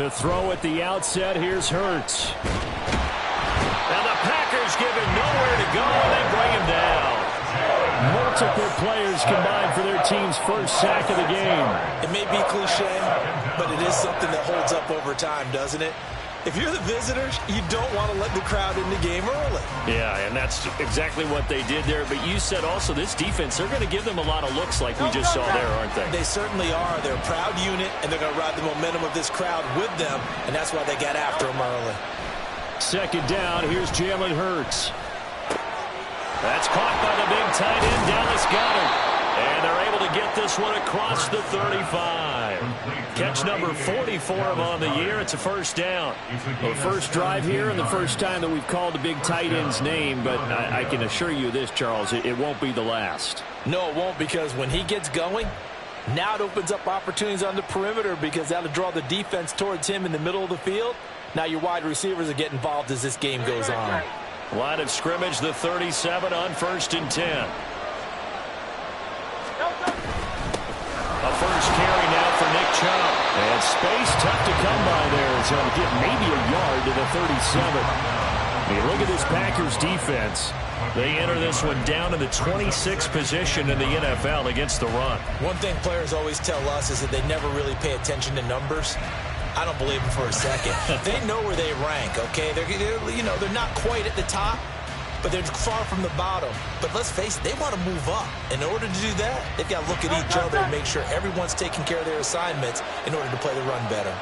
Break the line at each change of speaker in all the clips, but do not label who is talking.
To throw at the outset, here's Hurts. And the Packers give him nowhere to go, and they bring him down. Multiple players combined for their team's first sack of the game.
It may be cliche, but it is something that holds up over time, doesn't it? If you're the visitors, you don't want to let the crowd in the game early.
Yeah, and that's exactly what they did there. But you said also this defense, they're going to give them a lot of looks like we just saw there, aren't they?
They certainly are. They're a proud unit, and they're going to ride the momentum of this crowd with them, and that's why they got after them early.
Second down, here's Jalen Hurts. That's caught by the big tight end, Dallas Goedert. And they're able to get this one across the 35. Catch number 44 of on the year. It's a first down. Well, first drive here and the first time that we've called the big tight end's name, but I can assure you this, Charles, it won't be the last.
No, it won't, because when he gets going, now it opens up opportunities on the perimeter because that'll draw the defense towards him in the middle of the field. Now your wide receivers will get involved as this game goes on.
Line of scrimmage, the 37 on 1st and 10. A first carry now for Nick Chubb. And space tough to come by there. So he'll get maybe a yard to the 37. Hey, look at this Packers defense. They enter this one down to the 26th position in the NFL against the run. One thing players always tell us is that they never really pay attention to numbers. I don't believe them for a second. They know where they rank, okay? They're not quite at the top, but they're far from the bottom. But let's face it, they want to move up. In order to do that, they've got to look at each other and make sure everyone's taking care of their assignments in order to play the run better.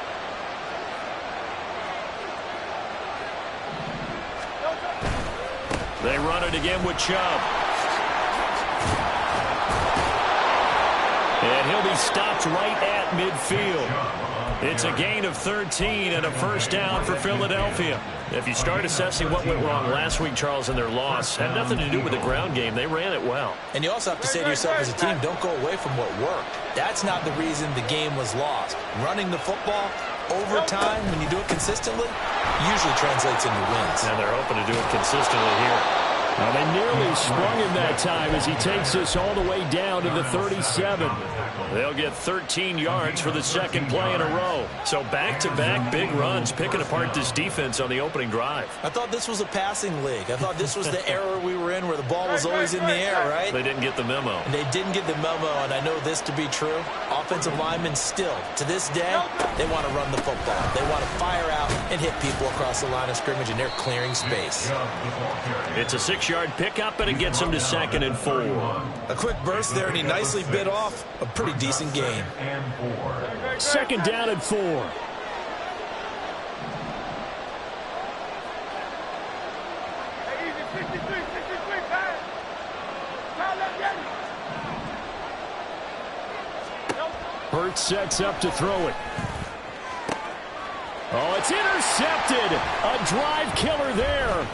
They run it again with Chubb. And he'll be stopped right at midfield. It's a gain of 13 and a first down for Philadelphia. If you start assessing what went wrong last week, Charles, in their loss, had nothing to do with the ground game. They ran it well. And you also have to say to yourself as a team, don't go away from what worked. That's not the reason the game was lost. Running the football over time, when you do it consistently, usually translates into wins. And they're hoping to do it consistently here. Well, they nearly sprung him that time as he takes this all the way down to the 37. They'll get 13 yards for the second play in a row. So back-to-back big runs, picking apart this defense on the opening drive. I thought this was a passing league. I thought this was the era we were in where the ball was always in the air, right? They didn't get the memo. And they didn't get the memo, and I know this to be true. Offensive linemen still, to this day, they want to run the football. They want to fire out and hit people across the line of scrimmage, and they're clearing space. It's a 6-yard pickup, and it gets him to 2nd and 4. A quick burst there, and he nicely bit off a pretty decent game. 2nd down and 4. Hurts sets up to throw it. Oh, it's intercepted. A drive killer there.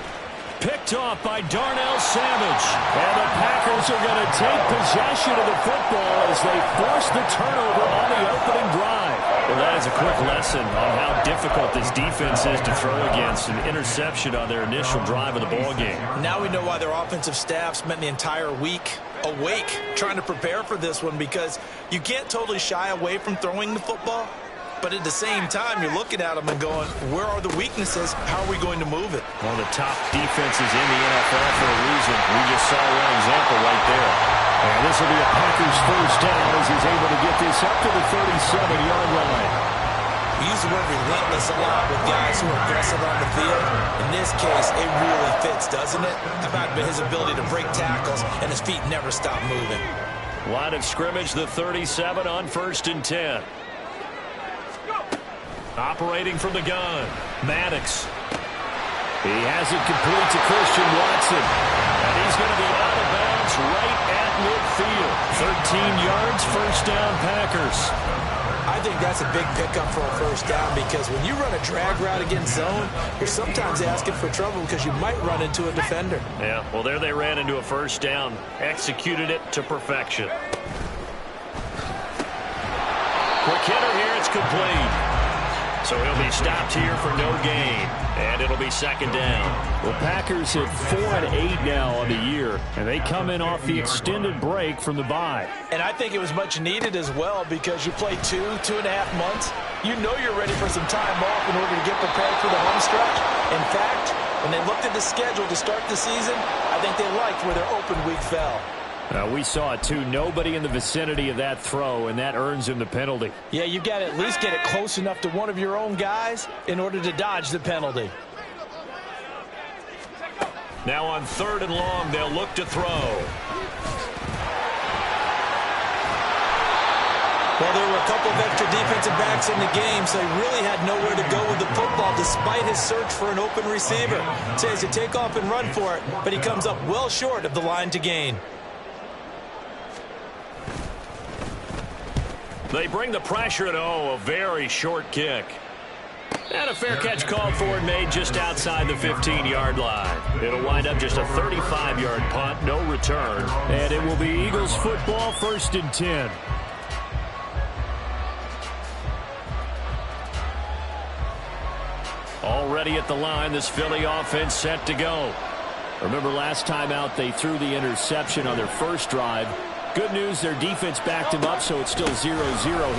Picked off by Darnell Savage. And the Packers are going to take possession of the football as they force the turnover on the opening drive. Well, that is a quick lesson on how difficult this defense is to throw against. An interception on their initial drive of the ballgame. Now we know why their offensive staff spent the entire week awake trying to prepare for this one, because you can't totally shy away from throwing the football. But at the same time, you're looking at them and going, where are the weaknesses? How are we going to move it? One of the top defenses in the NFL for a reason. We just saw one example right there. And this will be a Packers first down as he's able to get this up to the 37-yard line. We use the word relentless a lot with guys who are aggressive on the field. In this case, it really fits, doesn't it? How about his ability to break tackles and his feet never stop moving? Line of scrimmage, the 37 on 1st and 10. Operating from the gun, Maddox. He has it complete to Christian Watson. And he's going to be out of bounds right at midfield. 13 yards, first down Packers. I think that's a big pickup for a first down, because when you run a drag route against zone, you're sometimes asking for trouble because you might run into a defender. Yeah, well, there they ran into a first down. Executed it to perfection. Quick hitter here, it's complete. So he'll be stopped here for no gain, and it'll be 2nd down. Well, Packers at 4-8 now on the year, and they come in off the extended break from the bye. And I think it was much needed as well, because you play 2.5 months
you know you're ready for some time off in order to get prepared for the home stretch. In fact, when they looked at the schedule to start the season, I think they liked where their open week fell.
We saw it, too. Nobody in the vicinity of that throw, and that earns him the penalty.
Yeah, you've got to at least get it close enough to one of your own guys in order to dodge the penalty.
Now on 3rd and long, they'll look to throw.
Well, there were a couple of extra defensive backs in the game, so he really had nowhere to go with the football despite his search for an open receiver. So he has to take off and run for it, but he comes up well short of the line to gain.
They bring the pressure, and a very short kick. And a fair catch called for and made just outside the 15-yard line. It'll wind up just a 35-yard punt, no return. And it will be Eagles football, 1st and 10. Already at the line, this Philly offense set to go. Remember last time out, they threw the interception on their first drive. Good news, their defense backed him up, so it's still 0-0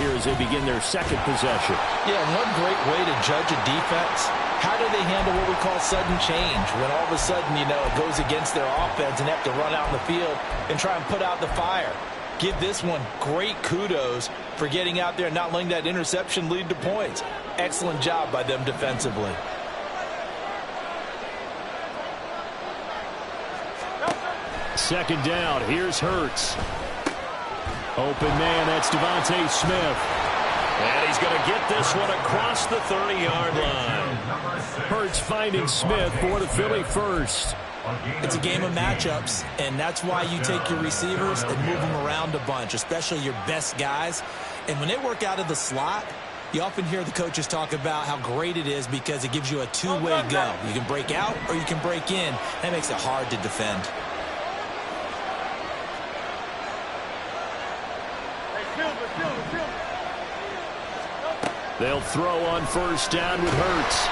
here as they begin their second possession.
Yeah, one great way to judge a defense, how do they handle what we call sudden change? When all of a sudden, it goes against their offense and have to run out in the field and try and put out the fire. Give this one great kudos for getting out there and not letting that interception lead to points. Excellent job by them defensively.
Second down, here's Hurts. Open man, that's Devontae Smith. And he's going to get this one across the 30-yard line. Hurts finding Smith for the Philly first.
It's a game of matchups, and that's why you take your receivers and move them around a bunch, especially your best guys. And when they work out of the slot, you often hear the coaches talk about how great it is because it gives you a two-way go. You can break out or you can break in. That makes it hard to defend.
They'll throw on 1st down with Hurts.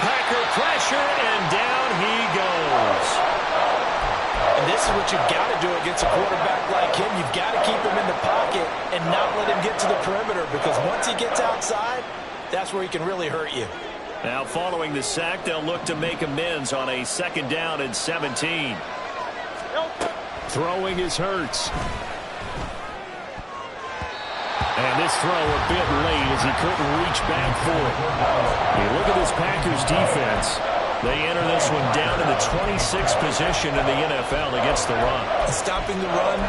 Packer pressure, and down he goes.
And this is what you've got to do against a quarterback like him. You've got to keep him in the pocket and not let him get to the perimeter, because once he gets outside, that's where he can really hurt you.
Now following the sack, they'll look to make amends on a 2nd down and 17. Throwing is Hurts. And this throw a bit late as he couldn't reach back for it. You look at this Packers defense. They enter this one down in the 26th position in the NFL against the run.
Stopping the run,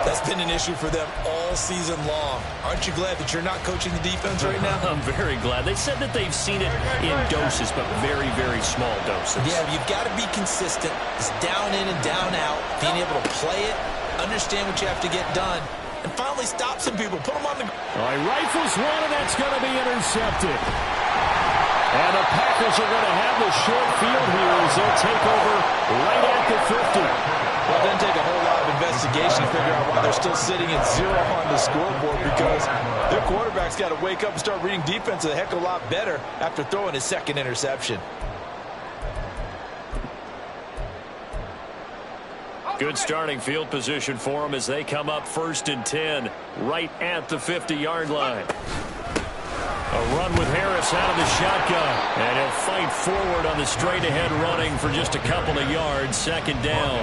that's been an issue for them all season long. Aren't you glad that you're not coaching the defense right now?
I'm very glad. They said that they've seen it in doses, but very, very small doses.
Yeah, you've got to be consistent. It's down in and down out. Being able to play it, understand what you have to get done, and finally stop some people. Put them on the...
All right, rifles one, and that's going to be intercepted. And the Packers are going to have the short field here as they'll take over right at the 50.
Well, it doesn't take a whole lot of investigation to figure out why they're still sitting at 0 on the scoreboard, because their quarterback's got to wake up and start reading defense a heck of a lot better after throwing his 2nd interception.
Good starting field position for them as they come up 1st and 10 right at the 50-yard line. A run with Harris out of the shotgun, and he'll fight forward on the straight-ahead running for just a couple of yards. 2nd down.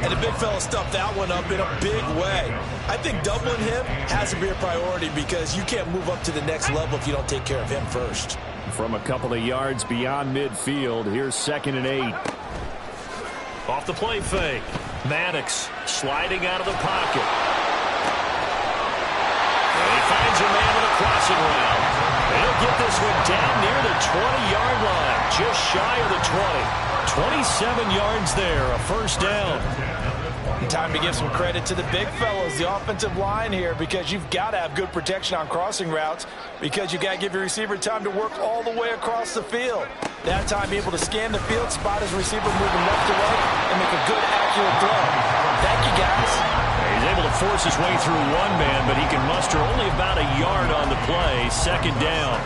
And the big fella stuffed that one up in a big way. I think doubling him has to be a priority, because you can't move up to the next level if you don't take care of him first.
From a couple of yards beyond midfield, here's 2nd and 8. Off the play fake. Maddox sliding out of the pocket. And he finds a man with a crossing route. He'll get this one down near the 20-yard line, just shy of the 20. 27 yards there, a 1st down.
Time to give some credit to the big fellas, the offensive line here, because you've got to have good protection on crossing routes, because you've got to give your receiver time to work all the way across the field. That time, be able to scan the field, spot his receiver moving left to right, and make a good, accurate throw. Thank you, guys.
He's able to force his way through one man, but he can muster only about a yard on the play. 2nd down.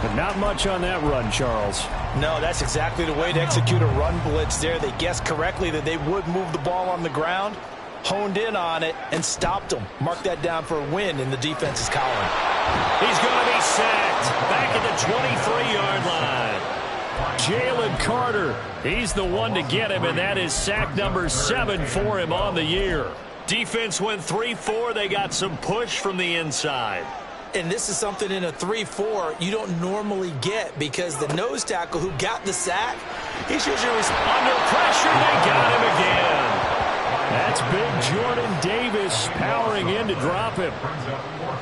But not much on that run, Charles.
No, that's exactly the way to execute a run blitz there. They guessed correctly that they would move the ball on the ground, honed in on it, and stopped them. Mark that down for a win in the defense's column.
He's going to be sacked back at the 23-yard line. Jalen Carter, he's the one to get him, and that is sack number 7 for him on the year. Defense went 3-4. They got some push from the inside.
And this is something in a 3-4 you don't normally get, because the nose tackle who got the sack, he's usually
under pressure. They got him again. That's big Jordan Davis powering in to drop him.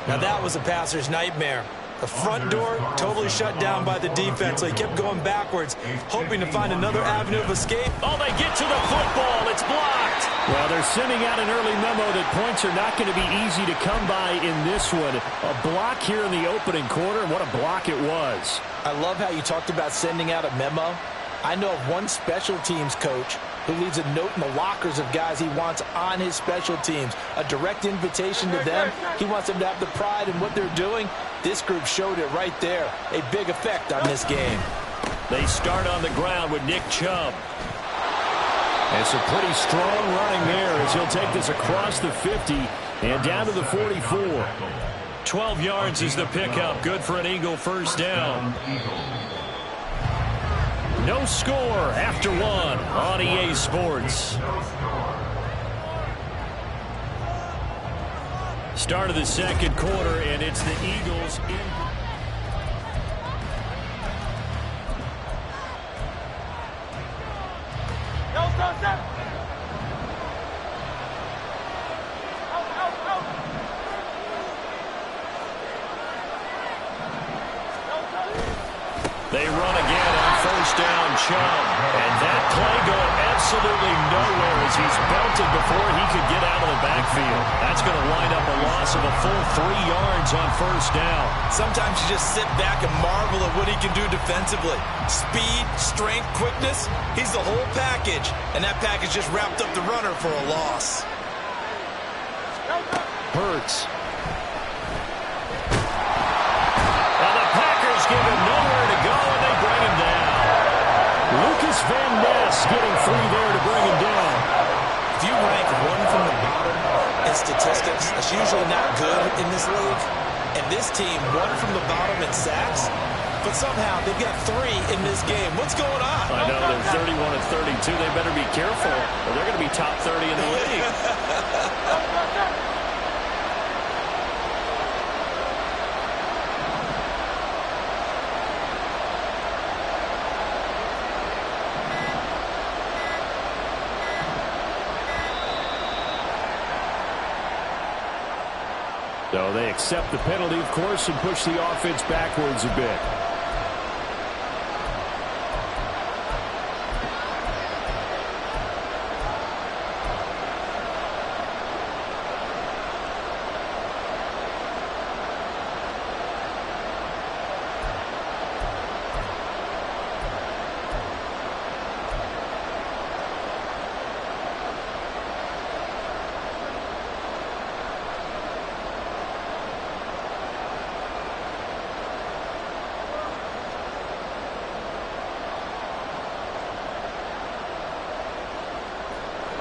Now that was a passer's nightmare. The front door totally shut down by the defense, so he kept going backwards, hoping to find another avenue of escape.
Oh, they get to the football. It's blocked. Well, they're sending out an early memo that points are not going to be easy to come by in this one. A block here in the opening quarter, and what a block it was.
I love how you talked about sending out a memo. I know of one special teams coach who leaves a note in the lockers of guys he wants on his special teams. A direct invitation to them. He wants them to have the pride in what they're doing. This group showed it right there. A big effect on this game.
They start on the ground with Nick Chubb. And some pretty strong running there as he'll take this across the 50 and down to the 44. 12 yards is the pickup. Good for an Eagle first down. No score after one on EA Sports. Start of the second quarter, and it's the Eagles in. They run again on first down, Chubb. And that play going absolutely nowhere as he's belted before he could get out of the backfield. That's going to wind up a loss of a full 3 yards on first down.
Sometimes you just sit back and marvel at what he can do defensively. Speed, strength, quickness, he's the whole package. And that package just wrapped up the runner for a loss.
Hurts. Now the Packers give him nowhere to go, and they bring him down. Lucas Van Ness getting free there to bring him down.
If you rank one from the bottom in statistics, that's usually not good in this league. And this team, one from the bottom in sacks, but somehow they've got 3 in this game. What's going on?
I know, they're 31 and 32. They better be careful, or they're going to be top 30 in the league. So they accept the penalty, of course, and push the offense backwards a bit.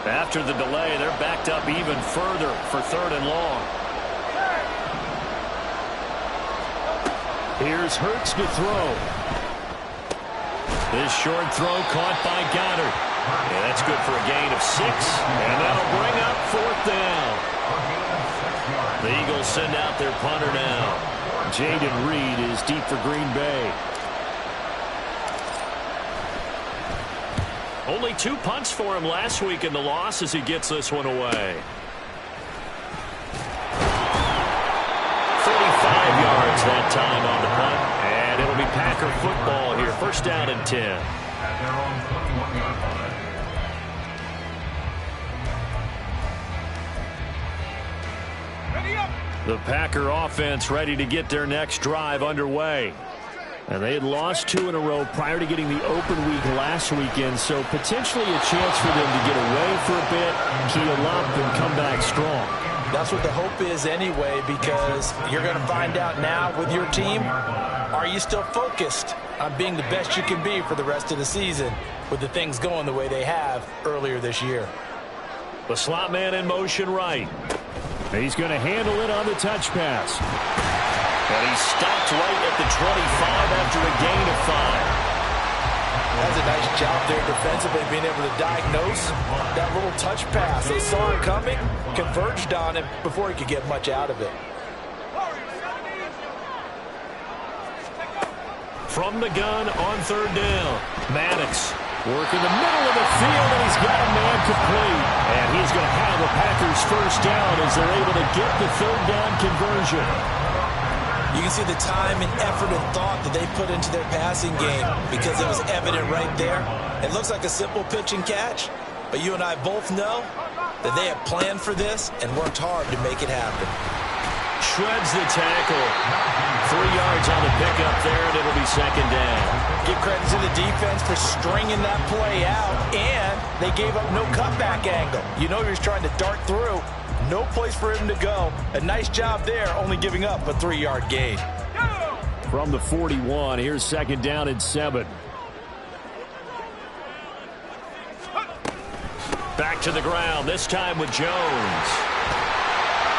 After the delay, they're backed up even further for 3rd and long. Here's Hurts to throw. This short throw caught by Goddard. Yeah, that's good for a gain of 6, and that'll bring up 4th down. The Eagles send out their punter now. Jaden Reed is deep for Green Bay. Only 2 punts for him last week in the loss as he gets this one away. 45 yards that time on the punt. And it'll be Packer football here. First down and 10. The Packer offense ready to get their next drive underway. And they had lost 2 in a row prior to getting the open week last weekend, so potentially a chance for them to get away for a bit, keel up, and come back strong.
That's what the hope is anyway, because you're going to find out now with your team, are you still focused on being the best you can be for the rest of the season with the things going the way they have earlier this year?
The slot man in motion right. He's going to handle it on the touch pass. And he's stopped right at the 25 after a gain of 5.
That's a nice job there defensively, being able to diagnose that little touch pass. They saw it coming, converged on him before he could get much out of it.
From the gun on 3rd down, Maddox working the middle of the field, and he's got a man complete. And he's going to have the Packers first down as they're able to get the 3rd down conversion.
You can see the time and effort and thought that they put into their passing game because it was evident right there. It looks like a simple pitch and catch, but you and I both know that they have planned for this and worked hard to make it happen.
Shreds the tackle. 3 yards on the pickup there, and it'll be 2nd down.
Give credit to the defense for stringing that play out, and they gave up no cutback angle. You know he was trying to dart through. No place for him to go. A nice job there, only giving up a 3-yard gain.
From the 41, here's 2nd down and 7. Back to the ground, this time with Jones.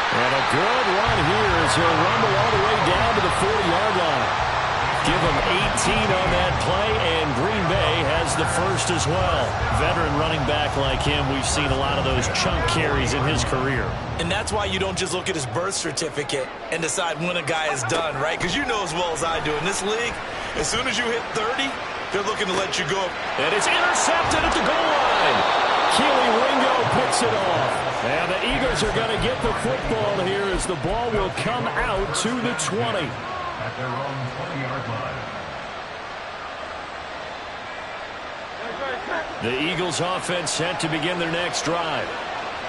And a good run here as he'll rumble all the way down to the 40-yard line. Give him 18 on that play, and Green Bay has the first as well. Veteran running back like him, we've seen a lot of those chunk carries in his career.
And that's why you don't just look at his birth certificate and decide when a guy is done, right? Because you know as well as I do, in this league, as soon as you hit 30, they're looking to let you go.
And it's intercepted at the goal line. Keely Ringo picks it off. And the Eagles are going to get the football here as the ball will come out to the 20.
At their own 20-yard line.
The Eagles offense set to begin their next drive.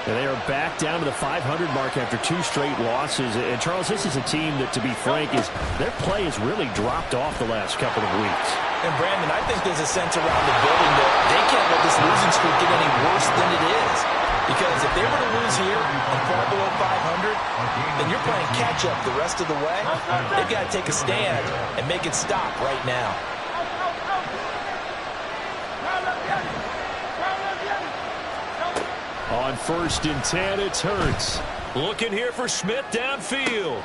And they are back down to the 500 mark after 2 straight losses. And, Charles, this is a team that, to be frank, their play has really dropped off the last couple of weeks.
And, Brandon, I think there's a sense around the building that they can't let this losing streak get any worse than it is. Because if they were to lose here and fall below 500, then you're playing catch-up the rest of the way. They've got to take a stand and make it stop right now.
On 1st and 10, it's Hurts. Looking here for Smith downfield.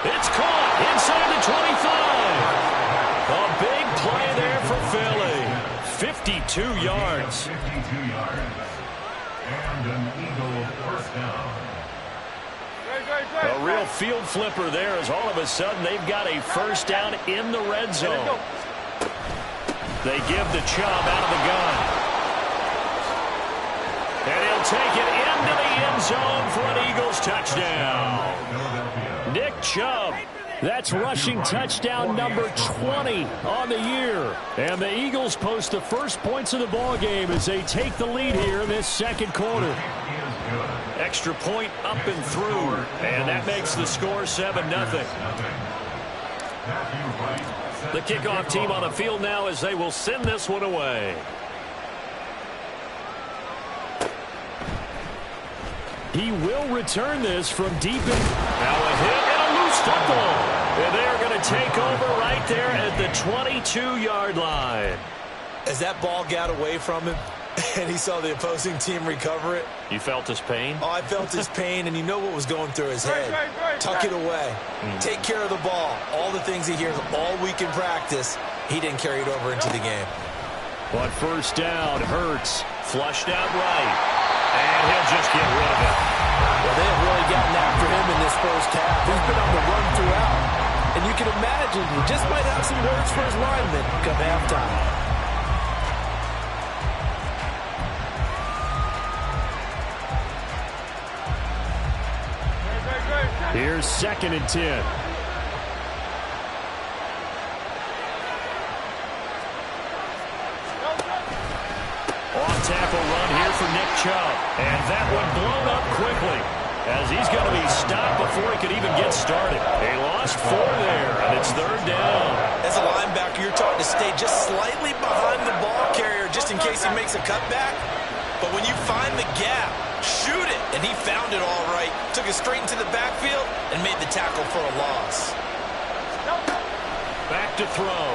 It's caught inside the 25. A big play there for Philly. 52 yards.
52 yards. And an Eagle first down.
A real field flipper there as all of a sudden they've got a first down in the red zone. They give the Chubb out of the gun. And he'll take it into the end zone for an Eagles touchdown. Nick Chubb. That's rushing touchdown number 20 on the year. And the Eagles post the first points of the ball game as they take the lead here in this 2nd quarter. Extra point up and through. And that makes the score 7-0. The kickoff team on the field now as they will send this one away. He will return this from deep in. Now a hit and a loose football. And they're going to take over right there at the 22-yard line.
As that ball got away from him and he saw the opposing team recover it.
You felt his pain?
Oh, I felt his pain, and you know what was going through his head. Tuck it away. Take care of the ball. All the things he hears all week in practice, he didn't carry it over into the game.
But 1st down, Hurts flushed out right. And he'll just get rid of it.
Well, they have really gotten after him in this first half. He's been on the run throughout. And you can imagine he just might have some words for his linemen come halftime.
Here's 2nd and 10. Off-tackle run here for Nick Chubb. And that one blown up quickly as he's going to be stopped before he could even get started. They lost 4 there, and it's 3rd down.
As a linebacker, you're taught to stay just slightly behind the ball carrier just in case he makes a cutback. But when you find the gap, shoot it. And he found it all right. Took it straight into the backfield and made the tackle for a loss.
Back to throw.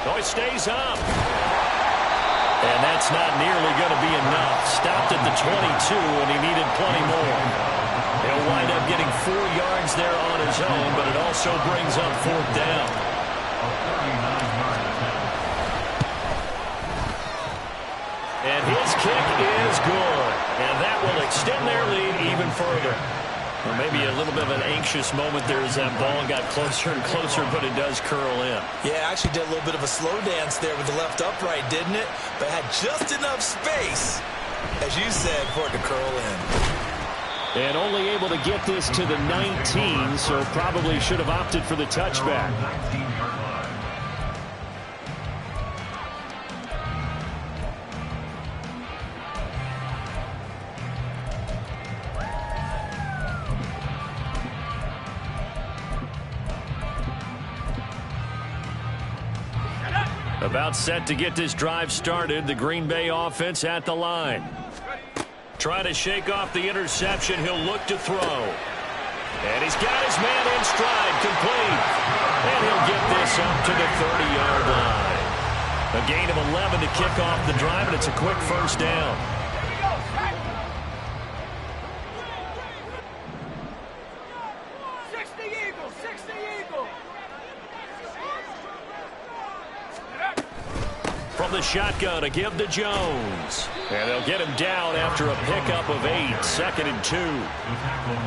Oh, he stays up. And that's not nearly going to be enough. Stopped at the 22, and he needed plenty more. He'll wind up getting 4 yards there on his own, but it also brings up 4th down. And his kick is good. And that will extend their lead even further. Or maybe a little bit of an anxious moment there as that ball got closer and closer, but it does curl in.
Yeah, actually did a little bit of a slow dance there with the left upright, didn't it? But had just enough space, as you said, for it to curl in.
And only able to get this to the 19, so probably should have opted for the touchback. About set to get this drive started. The Green Bay offense at the line. Trying to shake off the interception. He'll look to throw. And he's got his man in stride, complete. And he'll get this up to the 30-yard line. A gain of 11 to kick off the drive, and it's a quick first down. From the shotgun, a give to Jones. And they'll get him down after a pickup of 8, 2nd and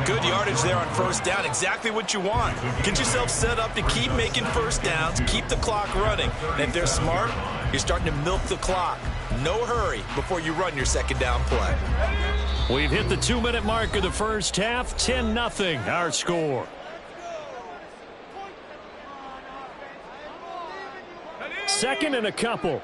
2.
Good yardage there on first down, exactly what you want. Get yourself set up to keep making first downs, keep the clock running. And if they're smart, you're starting to milk the clock. No hurry before you run your second down play.
We've hit the 2-minute mark of the first half, 10-0 our score. Second and a couple.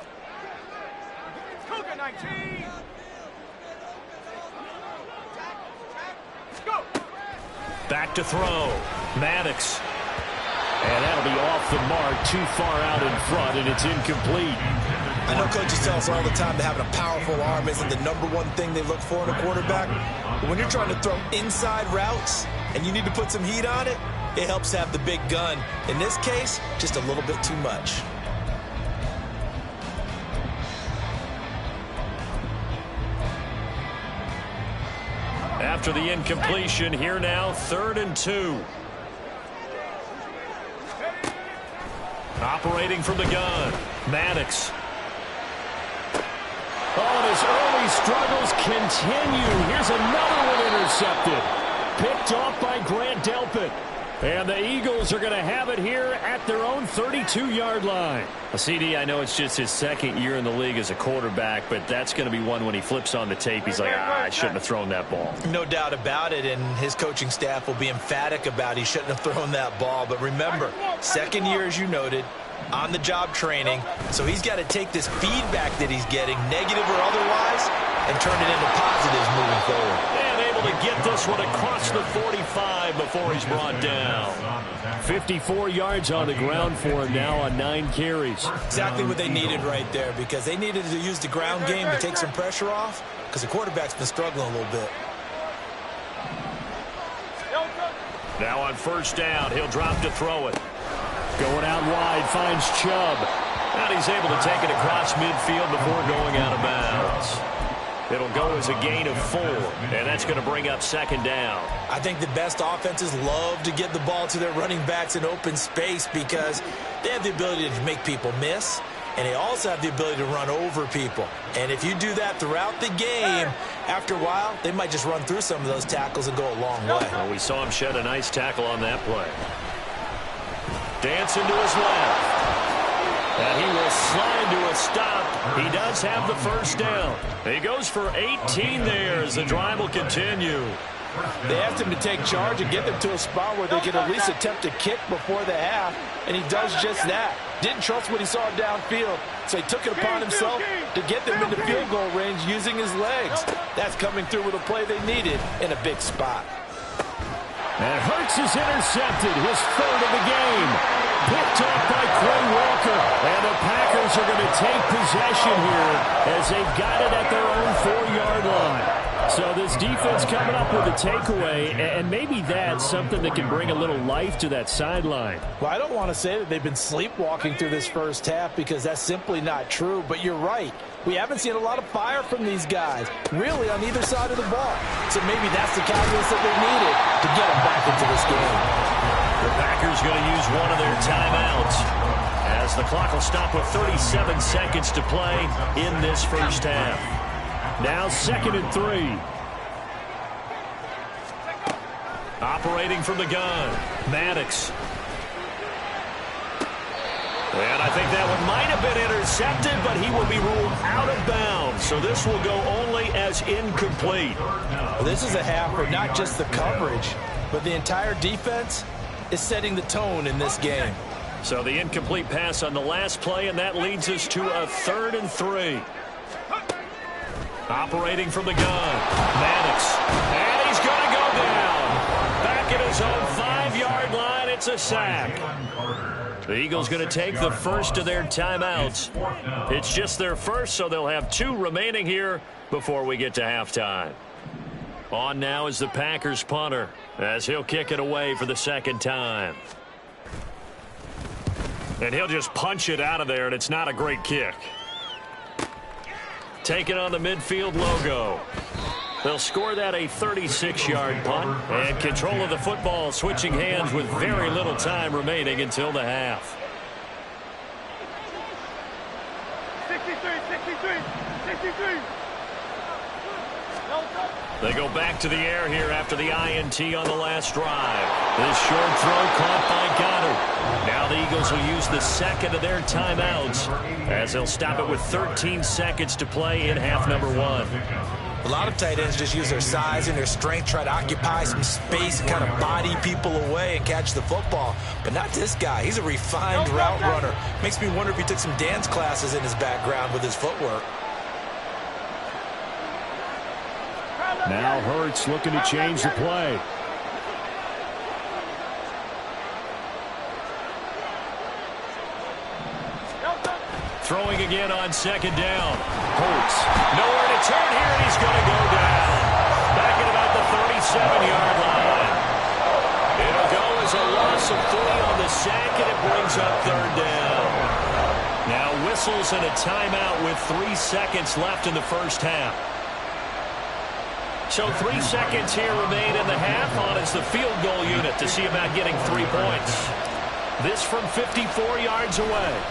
Back to throw. Maddox. And that'll be off the mark, too far out in front, and it's incomplete.
I know coaches tell us all the time that having a powerful arm isn't the #1 thing they look for in a quarterback. But when you're trying to throw inside routes and you need to put some heat on it, it helps have the big gun. In this case, just a little bit too much.
After the incompletion, here now, 3rd and 2. Operating from the gun, Maddox. Oh, and his early struggles continue. Here's another one intercepted. Picked off by Grant Delpit. And the Eagles are going to have it here at their own 32-yard line. CD, I know it's just his 2nd year in the league as a quarterback, but that's going to be one when he flips on the tape. He's like, I shouldn't have thrown that ball.
No doubt about it, and his coaching staff will be emphatic about he shouldn't have thrown that ball. But remember, 2nd year, as you noted, on-the-job training, so he's got to take this feedback that he's getting, negative or otherwise, and turn it into positives moving forward.
And able to get this one across the 45 before he's brought down. 54 yards on the ground for him now on 9 carries.
Exactly what they needed right there, because they needed to use the ground game to take some pressure off, because the quarterback's been struggling a little bit.
Now on first down, he'll drop to throw it. Going out wide, finds Chubb. And he's able to take it across midfield before going out of bounds. It'll go as a gain of 4, and that's going to bring up 2nd down.
I think the best offenses love to get the ball to their running backs in open space because they have the ability to make people miss, and they also have the ability to run over people. And if you do that throughout the game, after a while, they might just run through some of those tackles and go a long way.
Well, we saw him shed a nice tackle on that play. Dancing to his left. And he will slide to a stop. He does have the first down. He goes for 18 there as the drive will continue.
They asked him to take charge and get them to a spot where they could at least attempt a kick before the half, and he does just that. Didn't trust what he saw downfield, so he took it upon himself to get them into field goal range using his legs. That's coming through with a play they needed in a big spot.
And Hurts is intercepted, his 3rd of the game. Picked off by Quay Walker. And the Packers Eagles are going to take possession here as they've got it at their own 4-yard line. So this defense coming up with a takeaway, and maybe that's something that can bring a little life to that sideline.
Well, I don't want to say that they've been sleepwalking through this first half because that's simply not true, but you're right. We haven't seen a lot of fire from these guys, really, on either side of the ball. So maybe that's the catalyst that they needed to get them back into this game.
The Packers going to use one of their timeouts as the clock will stop with 37 seconds to play in this first half. Now 2nd and 3. Operating from the gun, Maddox. And I think that one might have been intercepted, but he will be ruled out of bounds. So this will go only as incomplete.
Well, this is a half where not just the coverage, but the entire defense is setting the tone in this game.
So the incomplete pass on the last play, and that leads us to a 3rd and 3. Operating from the gun, Maddox. And he's going to go down. Back at his own 5-yard line, it's a sack. The Eagles going to take the first of their timeouts. It's just their first, so they'll have 2 remaining here before we get to halftime. On now is the Packers punter as he'll kick it away for the 2nd time. And he'll just punch it out of there, and it's not a great kick. Taking on the midfield logo. They'll score that a 36-yard punt. And control of the football switching hands with very little time remaining until the half.
63.
They go back to the air here after the INT on the last drive. This short throw caught by Goddard. Now the Eagles will use the 2nd of their timeouts as they'll stop it with 13 seconds to play in half number 1.
A lot of tight ends just use their size and their strength, try to occupy some space and kind of body people away and catch the football. But not this guy. He's a refined route runner. Makes me wonder if he took some dance classes in his background with his footwork.
Now Hurts looking to change the play. Throwing again on 2nd down. Hurts. Nowhere to turn here, and he's going to go down. Back at about the 37-yard line. It'll go as a loss of 3 on the sack, and it brings up 3rd down. Now whistles and a timeout with 3 seconds left in the first half. So 3 seconds here remain in the half on as the field goal unit to see about getting 3 points. This from 54 yards away.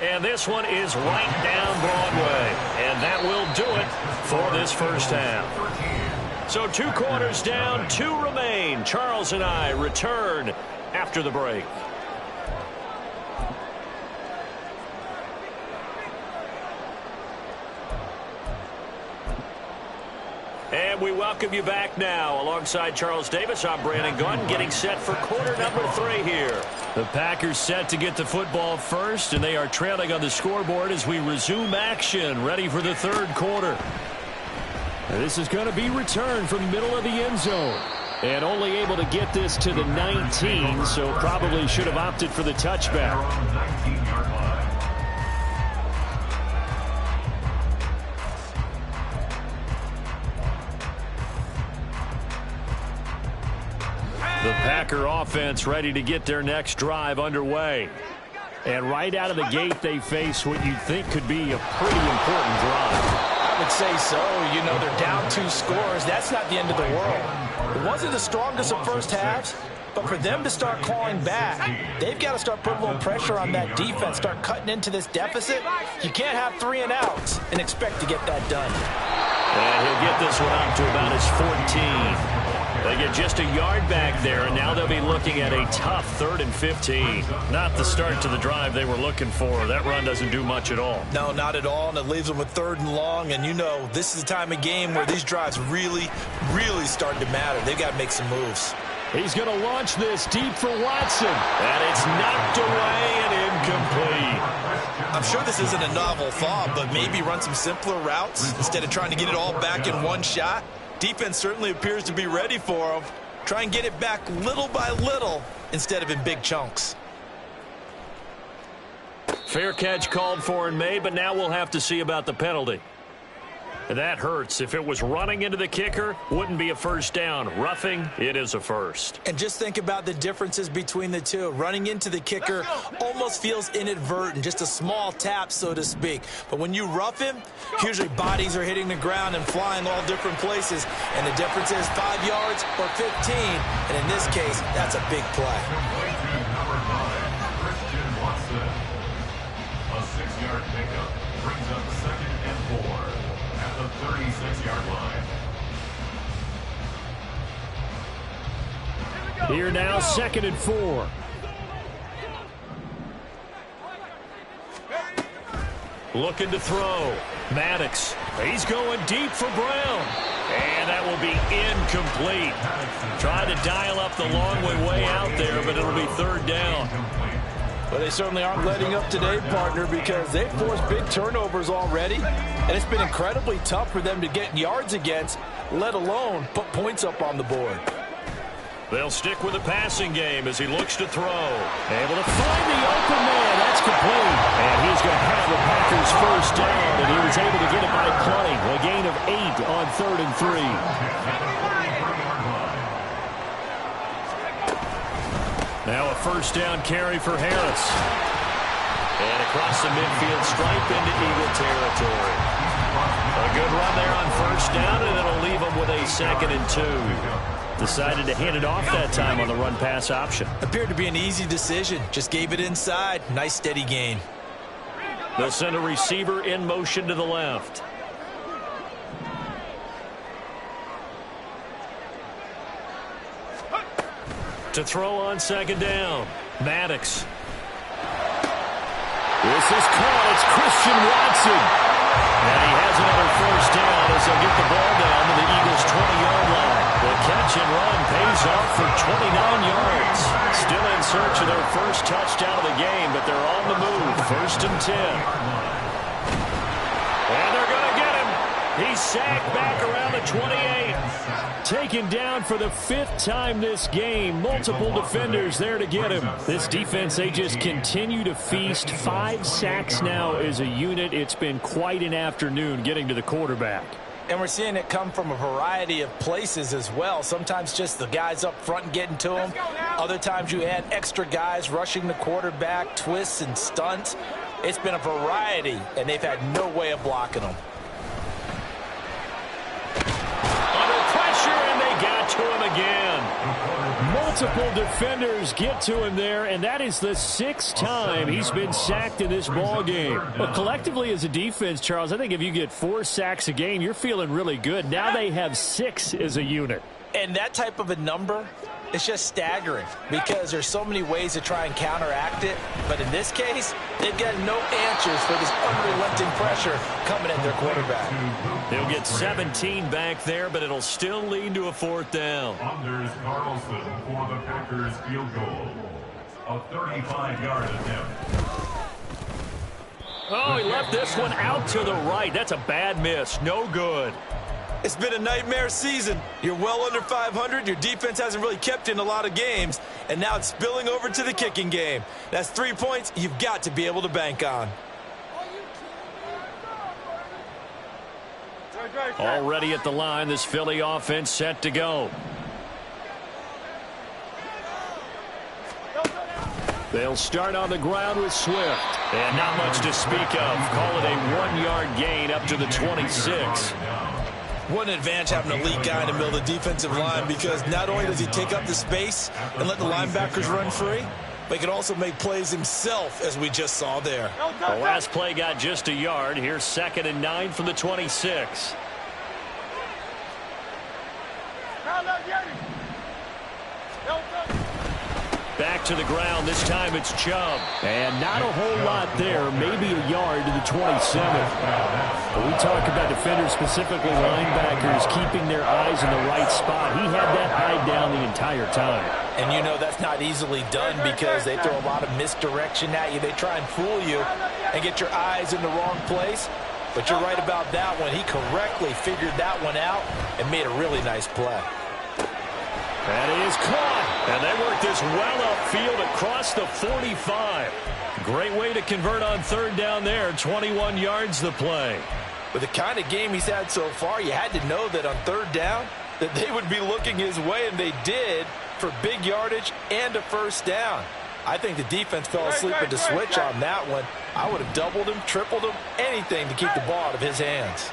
And this one is right down Broadway. And that will do it for this first half. So 2 quarters down, 2 remain. Charles and I return after the break. And we welcome you back now. Alongside Charles Davis, I'm Brandon Gunn, getting set for quarter number 3 here. The Packers set to get the football first, and they are trailing on the scoreboard as we resume action, ready for the 3rd quarter. This is going to be returned from the middle of the end zone. And only able to get this to the 19, so probably should have opted for the touchback. The Packer offense ready to get their next drive underway. And right out of the gate, they face what you'd think could be a pretty important drive.
I would say so. You know, they're down 2 scores. That's not the end of the world. It wasn't the strongest of first halves, but for them to start clawing back, they've got to start putting a little pressure on that defense, start cutting into this deficit. You can't have 3 and outs and expect to get that done.
And he'll get this one up to about his 14. They get just a yard back there, and now they'll be looking at a tough 3rd and 15. Not the start to the drive they were looking for. That run doesn't do much at all.
No, not at all, and it leaves them with 3rd and long. And you know, this is the time of game where these drives really start to matter. They've got to make some moves.
He's going to launch this deep for Watson. And it's knocked away and incomplete.
I'm sure this isn't a novel thought, but maybe run some simpler routes instead of trying to get it all back in one shot. Defense certainly appears to be ready for him. Try and get it back little by little instead of in big chunks.
Fair catch called for and made, but now we'll have to see about the penalty. That hurts. If it was running into the kicker, wouldn't be a first down. Roughing, it is a first.
And just think about the differences between the two. Running into the kicker almost feels inadvertent, just a small tap, so to speak. But when you rough him, usually bodies are hitting the ground and flying all different places. And the difference is 5 yards or 15. And in this case, that's a big play.
A 6-yard pickup brings up 2nd and 4 at the 36-yard line.
Here now, 2nd and 4. Looking to throw. Maddox. He's going deep for Brown. And that will be incomplete. Trying to dial up the long way out there, but it'll be 3rd down.
Well, they certainly aren't letting up today, partner, because they've forced big turnovers already, and it's been incredibly tough for them to get yards against, let alone put points up on the board.
They'll stick with the passing game as he looks to throw. Able to find the open man. That's complete. And he's going to have the Packers' first down, and he was able to get it by plenty. A gain of 8 on 3rd and 3. Now a first down carry for Harris. And across the midfield stripe into Eagle territory. A good run there on first down, and it'll leave them with a 2nd and 2. Decided to hand it off that time on the run-pass option.
Appeared to be an easy decision. Just gave it inside. Nice steady gain.
They'll send a receiver in motion to the left. To throw on 2nd down. Maddox. This is caught. It's Christian Watson. And he has another first down as they'll get the ball down to the Eagles' 20-yard line. The catch and run pays off for 29 yards. Still in search of their first touchdown of the game, but they're on the move. 1st and 10. And they're going to get him. He's sacked back around the 28. Taken down for the 5th time this game. Multiple defenders there to get him. This defense, they just continue to feast. 5 sacks now as a unit. It's been quite an afternoon getting to the quarterback.
And we're seeing it come from a variety of places as well. Sometimes just the guys up front getting to him. Other times you add extra guys rushing the quarterback, twists and stunts. It's been a variety, and they've had no way of blocking them.
Got to him again. Multiple defenders get to him there, and that is the 6th time he's been sacked in this ball game. But collectively as a defense, Charles, I think if you get 4 sacks a game, you're feeling really good. Now they have 6 as a unit. And
that type of a number, it's just staggering because there's so many ways to try and counteract it. But in this case, they've got no answers for this unrelenting pressure coming at their quarterback.
They'll get 17 back there, but it'll still lead to a 4th down.
Anders Carlson for the Packers field goal. A 35-yard attempt.
Oh, he left this one out to the right. That's a bad miss. No good.
It's been a nightmare season. You're well under 500. Your defense hasn't really kept you in a lot of games. And now it's spilling over to the kicking game. That's 3 points you've got to be able to bank on.
Already at the line, this Philly offense set to go. They'll start on the ground with Swift. And not much to speak of. Call it a 1-yard gain up to the 26.
What an advantage having an elite guy in the middle of the defensive line, because not only does he take up the space and let the linebackers run free, but he can also make plays himself, as we just saw there.
The last play got just a yard. Here's 2nd and 9 from the 26. Back to the ground. This time it's Chubb. And not a whole lot there. Maybe a yard to the 27. But we talk about defenders, specifically linebackers, keeping their eyes in the right spot. He had that eye down the entire time.
And you know that's not easily done because they throw a lot of misdirection at you. They try and fool you and get your eyes in the wrong place. But you're right about that one. He correctly figured that one out and made a really nice play.
That is caught. And they work this well upfield across the 45. Great way to convert on third down there. 21 yards the play.
With the kind of game he's had so far, you had to know that on third down that they would be looking his way, and they did, for big yardage and a first down. I think the defense fell asleep at the switch on that one. I would have doubled him, tripled him, anything to keep the ball out of his hands.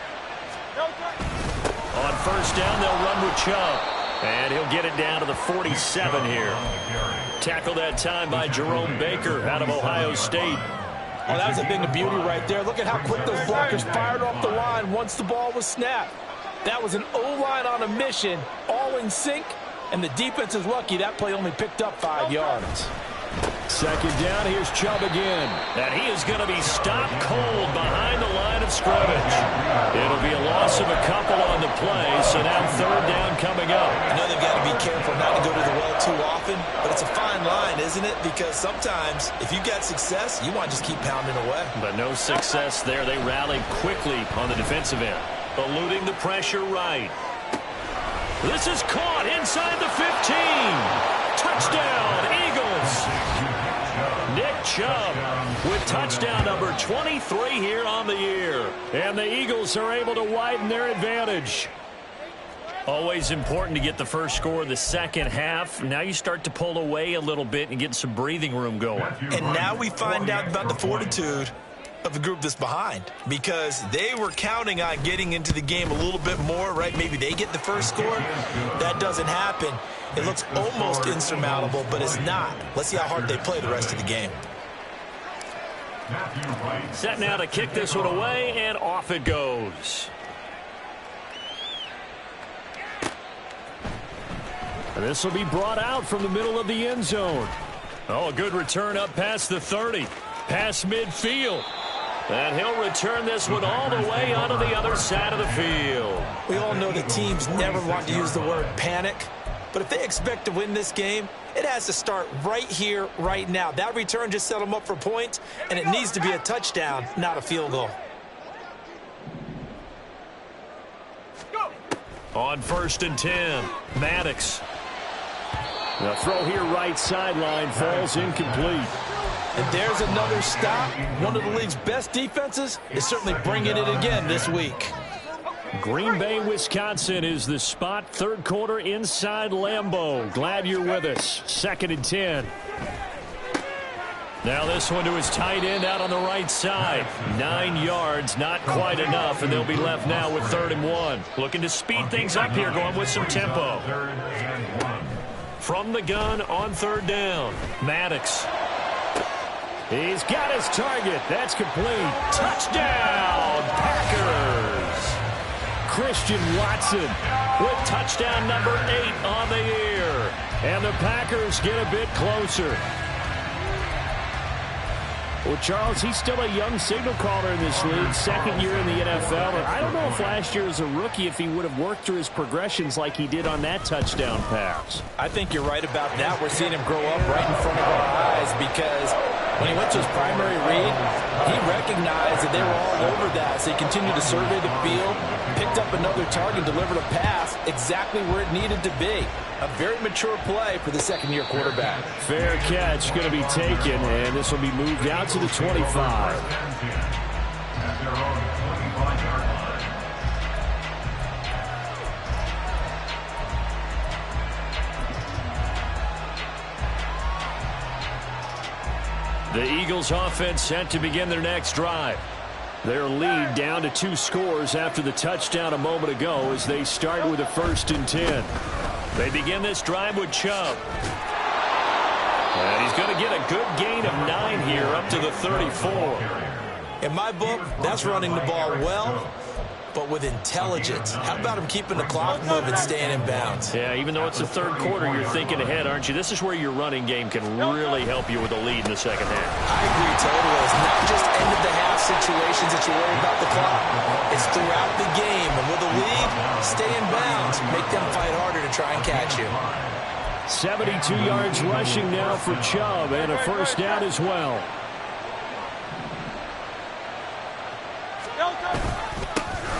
On first down, they'll run with Chubb. And he'll get it down to the 47 here. Tackled that time by Jerome Baker out of Ohio State.
Oh, that was a thing of beauty right there. Look at how quick those blockers fired off the line once the ball was snapped. That was an O-line on a mission, all in sync, and the defense is lucky that play only picked up 5 yards.
Second down, here's Chubb again. And he is going to be stopped cold behind the line of scrimmage. It'll be a loss of a couple on the play, so now third down coming up.
I know they've got to be careful not to go to the well too often, but it's a fine line, isn't it? Because sometimes, if you've got success, you want to just keep pounding away.
But no success there. They rallied quickly on the defensive end. Eluding the pressure right. This is caught inside the 15. Touchdown, Eagles. Nick Chubb with touchdown number 23 here on the year. And the Eagles are able to widen their advantage. Always important to get the first score of the second half. Now you start to pull away a little bit and get some breathing room going.
And now we find out about the fortitude of the group that's behind, because they were counting on getting into the game a little bit more, right? Maybe they get the first score. That doesn't happen. It looks almost insurmountable, but it's not. Let's see how hard they play the rest of the game.
Set now to kick this one away, and off it goes. And this will be brought out from the middle of the end zone. Oh, a good return up past the 30. Past midfield. And he'll return this one all the way onto the other side of the field.
We all know that teams never want to use the word panic. But if they expect to win this game, it has to start right here, right now. That return just set them up for points, and it needs to be a touchdown, not a field goal.
Go. On 1st and 10, Maddox. The throw here right sideline falls incomplete.
And there's another stop. One of the league's best defenses is certainly bringing it again this week.
Green Bay, Wisconsin is the spot. Third quarter inside Lambeau. Glad you're with us. 2nd and 10. Now this one to his tight end out on the right side. 9 yards, not quite enough, and they'll be left now with 3rd and 1. Looking to speed things up here, going with some tempo. From the gun on 3rd down, Maddox. He's got his target. That's complete. Touchdown, Packers. Christian Watson with touchdown number 8 on the year. And the Packers get a bit closer. Well, Charles, he's still a young signal caller in this league, 2nd year in the NFL. And I don't know if last year as a rookie, if he would have worked through his progressions like he did on that touchdown pass.
I think you're right about that. We're seeing him grow up right in front of our eyes, because when he went to his primary read, he recognized that they were all over that. So he continued to survey the field, picked up another target, delivered a pass exactly where it needed to be. A very mature play for the 2nd-year quarterback.
Fair catch going to be taken, and this will be moved out to the 25. The Eagles offense set to begin their next drive. Their lead down to 2 scores after the touchdown a moment ago as they start with a 1st and 10. They begin this drive with Chubb. And he's going to get a good gain of 9 here up to the 34.
In my book, that's running the ball well, but with intelligence. How about him keeping the clock moving, staying in bounds?
Yeah, even though it's the 3rd quarter, you're thinking ahead, aren't you? This is where your running game can really help you with a lead in the 2nd half.
I agree totally. It's not just end-of-the-half situations that you worry about the clock. It's throughout the game. And with a lead, stay in bounds. Make them fight harder to try and catch you.
72 yards rushing now for Chubb, and a 1st down as well.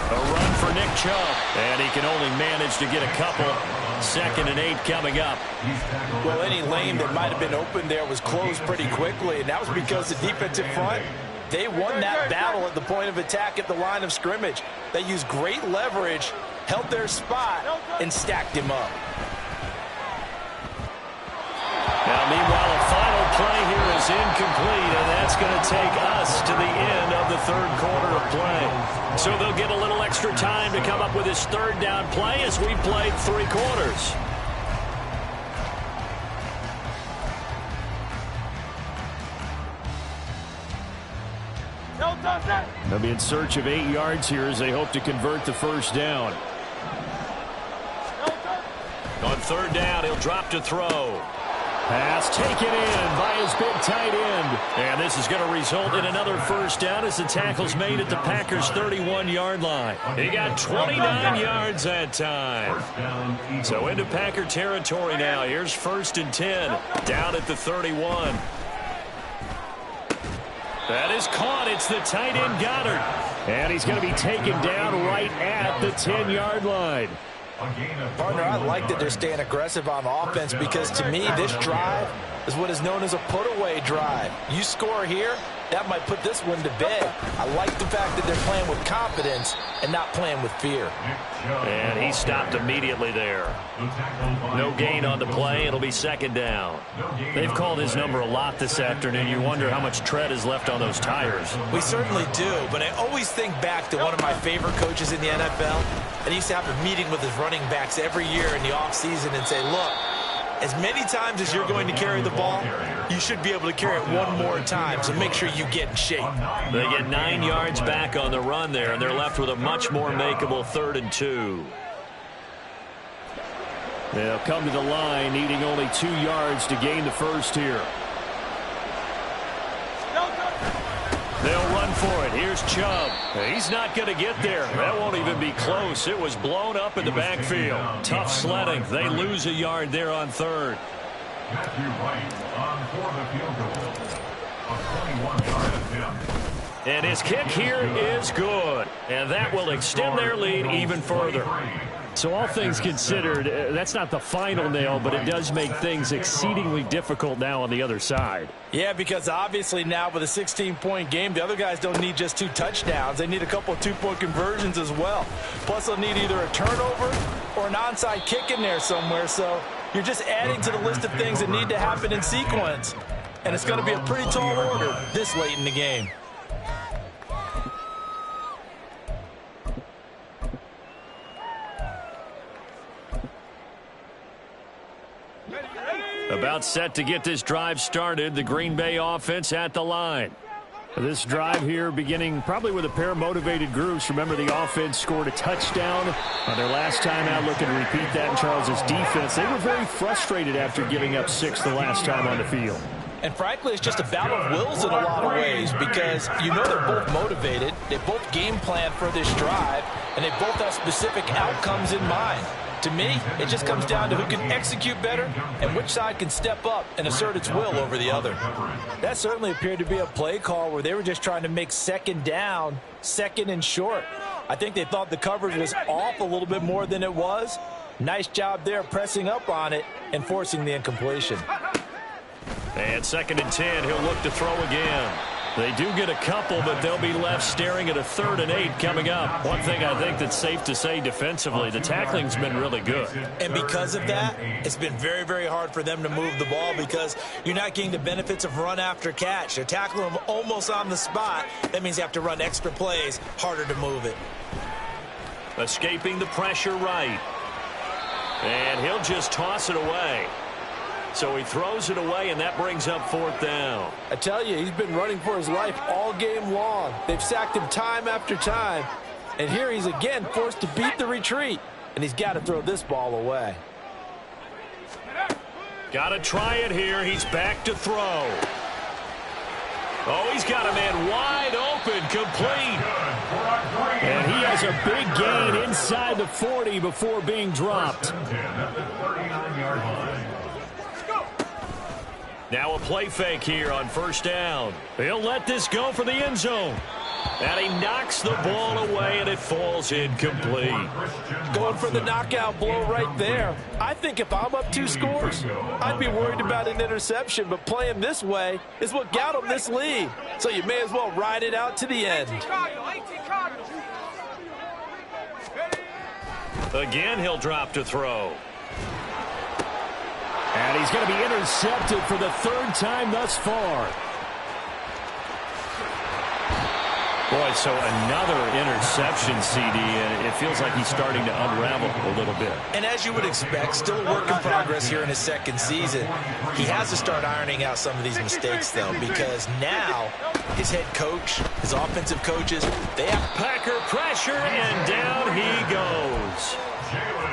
A run for Nick Chubb, and he can only manage to get a couple. 2nd and 8 coming up.
Well, any lane that might have been open there was closed pretty quickly, and that was because the defensive front, they won that battle at the point of attack at the line of scrimmage. They used great leverage, held their spot, and stacked him up.
Now, meanwhile, a final play here is incomplete, and that's going to take us to the end of the 3rd quarter of play. So they'll get a little extra time to come up with this 3rd down play as we've played 3 quarters. They'll be in search of 8 yards here as they hope to convert the 1st down. On 3rd down, he'll drop to throw. Pass taken in by his big tight end. And this is going to result in another 1st down as the tackle's made at the Packers' 31-yard line. He got 29 yards that time. So into Packer territory now. Here's 1st and 10 down at the 31. That is caught. It's the tight end Goddard. And he's going to be taken down right at the 10-yard line.
Partner, I like that they're staying aggressive on offense because, to me, this drive is what is known as a put-away drive. You score here, that might put this one to bed. I like the fact that they're playing with confidence and not playing with fear.
And he stopped immediately there. No gain on the play. It'll be 2nd down. They've called his number a lot this afternoon. You wonder how much tread is left on those tires.
We certainly do, but I always think back to one of my favorite coaches in the NFL. And he used to have a meeting with his running backs every year in the offseason and say, look, as many times as you're going to carry the ball, you should be able to carry it one more time, so make sure you get in shape.
They get 9 yards back on the run there, and they're left with a much more makeable 3rd and 2. They'll come to the line needing only 2 yards to gain the 1st here. They'll run for it. Here's Chubb. He's not going to get there. That won't even be close. It was blown up in the backfield. Tough sledding. They lose a yard there on 3rd.
Matthew Wright on for the field goal. A 21-yard attempt.
And his kick here is good. And that will extend their lead even further. So all things considered, that's not the final nail, but it does make things exceedingly difficult now on the other side.
Yeah, because obviously now with a 16-point game, the other guys don't need just 2 touchdowns. They need a couple of 2-point conversions as well. Plus, they'll need either a turnover or an onside kick in there somewhere. So you're just adding to the list of things that need to happen in sequence. And it's going to be a pretty tall order this late in the game.
About set to get this drive started, the Green Bay offense at the line. This drive here beginning probably with a pair of motivated groups. Remember, the offense scored a touchdown on their last time out, looking to repeat that in Charles' defense. They were very frustrated after giving up 6 the last time on the field.
And frankly, it's just a battle of wills in a lot of ways because you know they're both motivated, they both game plan for this drive, and they both have specific outcomes in mind. To me, it just comes down to who can execute better and which side can step up and assert its will over the other. That certainly appeared to be a play call where they were just trying to make 2nd down, 2nd and short. I think they thought the coverage was off a little bit more than it was. Nice job there pressing up on it and forcing the incompletion.
And 2nd and 10, he'll look to throw again. They do get a couple, but they'll be left staring at a 3rd and 8 coming up. One thing I think that's safe to say defensively, the tackling's been really good.
And because of that, it's been very, very hard for them to move the ball because you're not getting the benefits of run after catch. They're tackling them almost on the spot. That means you have to run extra plays, harder to move it.
Escaping the pressure right. And he'll just toss it away. So he throws it away, and that brings up 4th down.
I tell you, he's been running for his life all game long. They've sacked him time after time. And here he's again forced to beat the retreat. And he's got to throw this ball away.
Got to try it here. He's back to throw. Oh, he's got a man wide open, complete. And he has a big gain inside the 40 before being dropped. Now a play fake here on 1st down. He'll let this go for the end zone. And he knocks the ball away, and it falls incomplete.
Going for the knockout blow right there. I think if I'm up 2 scores, I'd be worried about an interception, but playing this way is what got him this lead. So you may as well ride it out to the end.
Again, he'll drop to throw.
And he's going to be intercepted for the 3rd time thus far.
Boy, so another interception, CD, and it feels like he's starting to unravel a little bit.
And as you would expect, still a work in progress here in his 2nd season. He has to start ironing out some of these mistakes, though, because now his head coach, his offensive coaches, they have
Packer pressure, and down he goes.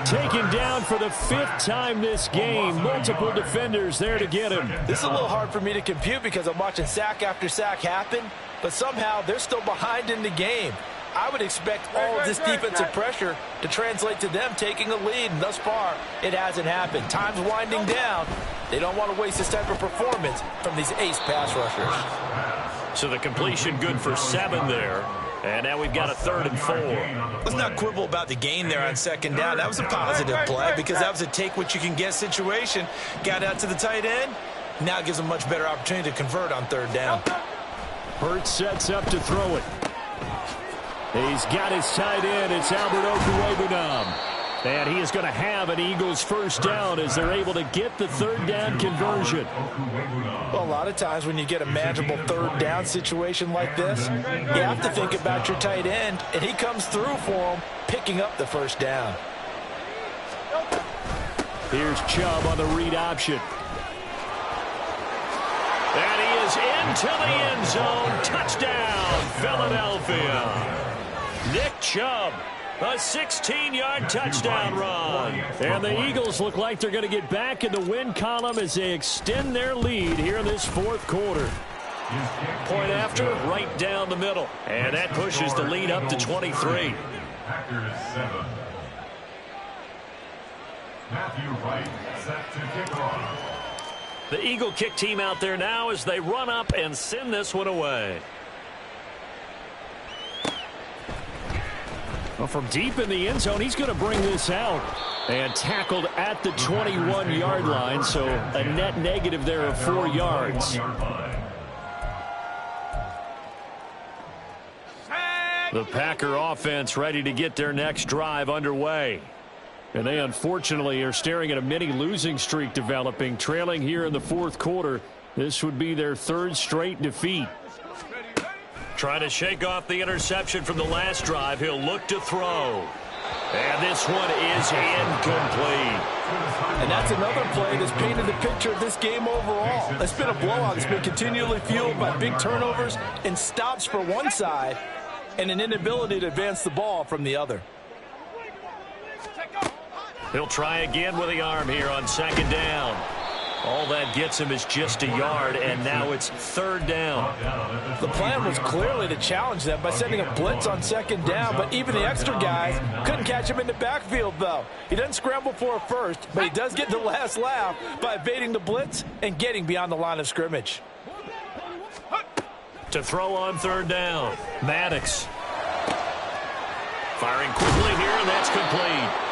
Taken down for the 5th time this game. Multiple defenders there to get him.
This is a little hard for me to compute because I'm watching sack after sack happen, but somehow they're still behind in the game. I would expect all of this defensive pressure to translate to them taking a lead, and thus far, it hasn't happened. Time's winding down. They don't want to waste this type of performance from these ace pass rushers.
So the completion good for 7 there. And now we've got a 3rd and 4.
Let's not quibble about the gain there on 2nd down. That was a positive play because that was a take-what-you-can-get situation. Got out to the tight end. Now it gives them a much better opportunity to convert on 3rd down.
Hurts sets up to throw it. He's got his tight end. It's Albert Okwuegbunam. And he is going to have an Eagles 1st down as they're able to get the 3rd down conversion.
Well, a lot of times when you get a manageable 3rd down situation like this, you have to think about your tight end, and he comes through for him, picking up the 1st down.
Here's Chubb on the read option.
And he is into the end zone. Touchdown, Philadelphia. Nick Chubb. A 16-yard touchdown run.
And the Eagles look like they're going to get back in the win column as they extend their lead here in this 4th quarter.
Point after, right down the middle. And that pushes the lead up to 23.
Packers 7. Matthew Wright set to kick off.
The Eagle kick team out there now as they run up and send this one away.
Well, from deep in the end zone, he's going to bring this out. And tackled at the 21-yard line, so a net negative there of 4 yards.
The Packer offense ready to get their next drive underway.
And they unfortunately are staring at a mini losing streak developing, trailing here in the 4th quarter. This would be their 3rd straight defeat.
Trying to shake off the interception from the last drive. He'll look to throw. And this one is incomplete.
And that's another play that's painted the picture of this game overall. It's been a blowout. It's been continually fueled by big turnovers and stops for one side and an inability to advance the ball from the other.
He'll try again with the arm here on 2nd down. All that gets him is just a yard, and now it's 3rd down.
The plan was clearly to challenge them by sending a blitz on 2nd down, but even the extra guys couldn't catch him in the backfield, though. He doesn't scramble for a first, but he does get the last laugh by evading the blitz and getting beyond the line of scrimmage.
To throw on 3rd down, Maddox. Firing quickly here, and that's complete.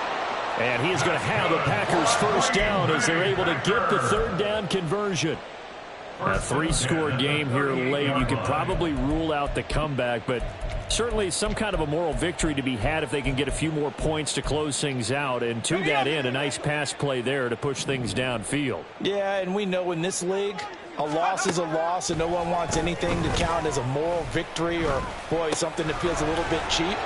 And he is going to have the Packers 1st down as they're able to get the 3rd down conversion. A 3-score game here late. You could probably rule out the comeback, but certainly some kind of a moral victory to be had if they can get a few more points to close things out. And to that end, a nice pass play there to push things downfield.
Yeah, and we know in this league, a loss is a loss, and no one wants anything to count as a moral victory or, boy, something that feels a little bit cheap.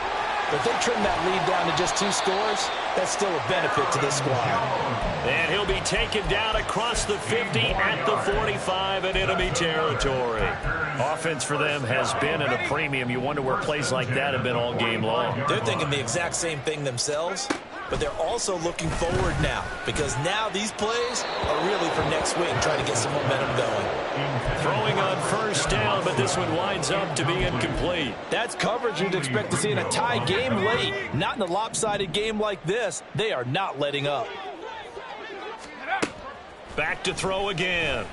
But if they trim that lead down to just 2 scores, that's still a benefit to this squad.
And he'll be taken down across the 50 at the 45 in enemy territory. Offense for them has been at a premium. You wonder where plays like that have been all game long.
They're thinking the exact same thing themselves, but they're also looking forward now because now these plays are really for next week, trying to get some momentum going.
Throwing on 1st down, but this one winds up to be incomplete.
That's coverage you'd expect to see in a tie game late. Not in a lopsided game like this. They are not letting up.
Back to throw again.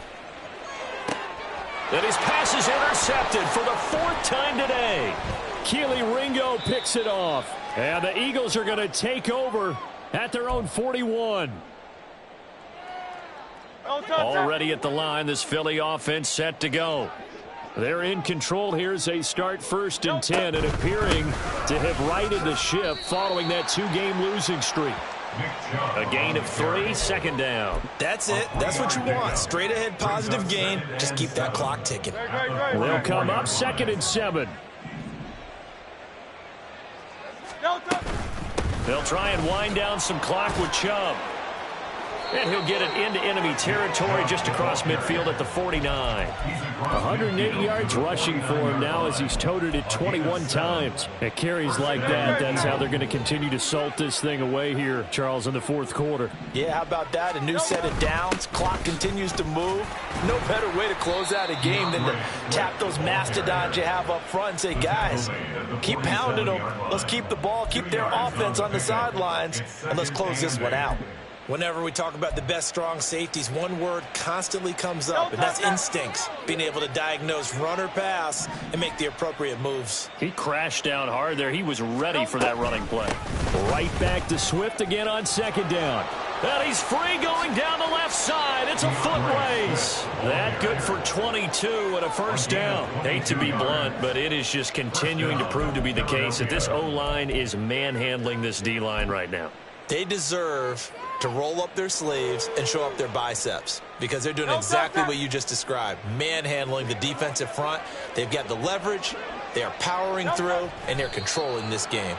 And his pass is intercepted for the 4th time today.
Keely Ringo picks it off. And the Eagles are going to take over at their own 41.
Already at the line, this Philly offense set to go. They're in control here as they start 1st and 10 and appearing to have righted the ship following that 2-game losing streak. A gain of 3, 2nd down.
That's it. That's what you want. Straight ahead positive gain. Just keep that clock ticking.
They'll come up 2nd and 7.
They'll try and wind down some clock with Chubb. And he'll get it into enemy territory just across midfield at the 49.
180 yards rushing for him now as he's toted it 21 times. At carries like that, that's how they're going to continue to salt this thing away here, Charles, in the 4th quarter.
Yeah, how about that? A new set of downs. Clock continues to move. No better way to close out a game than to tap those mastodons you have up front and say, guys, keep pounding them. Let's keep the ball, keep their offense on the sidelines, and let's close this one out. Whenever we talk about the best strong safeties, one word constantly comes up, and that's instincts. Being able to diagnose run or pass and make the appropriate moves.
He crashed down hard there. He was ready for that running play.
Right back to Swift again on 2nd down.
And he's free going down the left side. It's a foot race. That good for 22 and a 1st down. Hate to be blunt, but it is just continuing to prove to be the case that this O-line is manhandling this D-line right now.
They deserve to roll up their sleeves and show up their biceps because they're doing exactly what you just described, manhandling the defensive front. They've got the leverage, they are powering through, and they're controlling this game.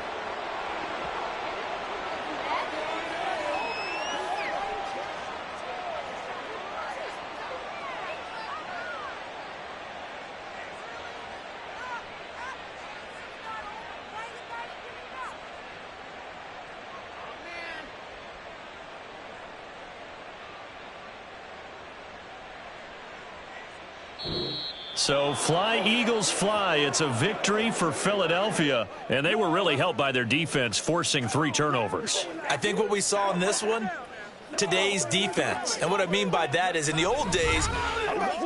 So fly, Eagles, fly. It's a victory for Philadelphia, and they were really helped by their defense, forcing 3 turnovers.
I think what we saw in this one, today's defense. And what I mean by that is in the old days,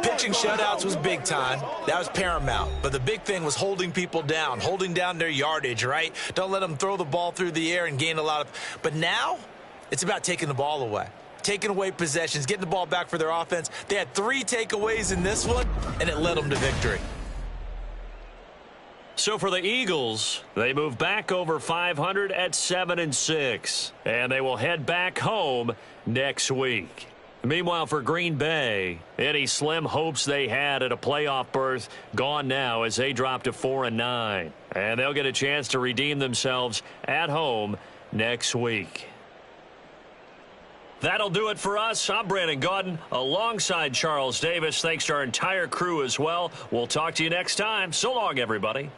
pitching shutouts was big time. That was paramount. But the big thing was holding people down, holding down their yardage, right? Don't let them throw the ball through the air and gain a lot of. But now it's about taking the ball away. Taking away possessions, getting the ball back for their offense. They had 3 takeaways in this one, and it led them to victory.
So for the Eagles, they move back over 500 at 7-6, and they will head back home next week. Meanwhile, for Green Bay, any slim hopes they had at a playoff berth gone now as they drop to 4-9, and they'll get a chance to redeem themselves at home next week. That'll do it for us. I'm Brandon Gaudin alongside Charles Davis. Thanks to our entire crew as well. We'll talk to you next time. So long, everybody.